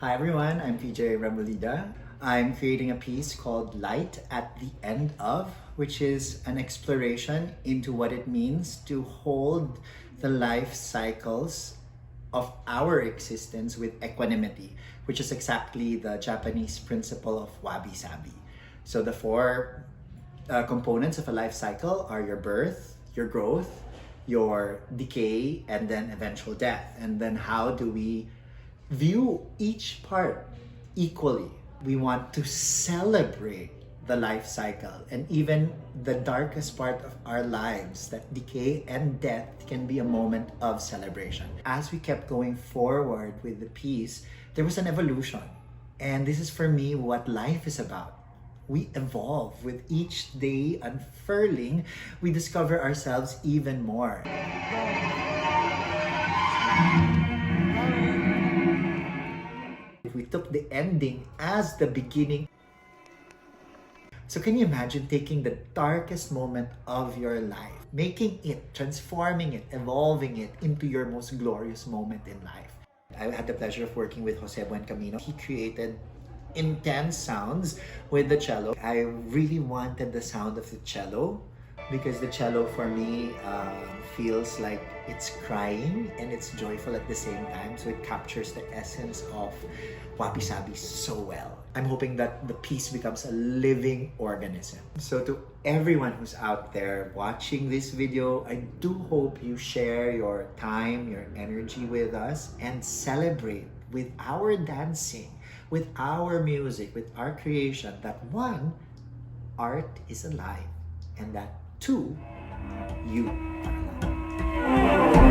Hi everyone, I'm PJ Rebullida. I'm creating a piece called Light at the End of, which is an exploration into what it means to hold the life cycles of our existence with equanimity, which is exactly the Japanese principle of wabi-sabi. So the four components of a life cycle are your birth, your growth, your decay, and then eventual death. And then how do we view each part equally? We want to celebrate the life cycle and even the darkest part of our lives, that decay and death can be a moment of celebration. As we kept going forward with the piece, there was an evolution. And this is for me what life is about. We evolve with each day unfurling, we discover ourselves even more. We took the ending as the beginning. So can you imagine taking the darkest moment of your life, making it, transforming it, evolving it into your most glorious moment in life? I had the pleasure of working with Jose Buencamino. He created intense sounds with the cello. I really wanted the sound of the cello because the cello for me feels like it's crying and it's joyful at the same time, so it captures the essence of wabi-sabi so well. I'm hoping that the piece becomes a living organism. So to everyone who's out there watching this video, I do hope you share your time, your energy with us and celebrate with our dancing, with our music, with our creation, that one, art is alive, and that two, you are alive.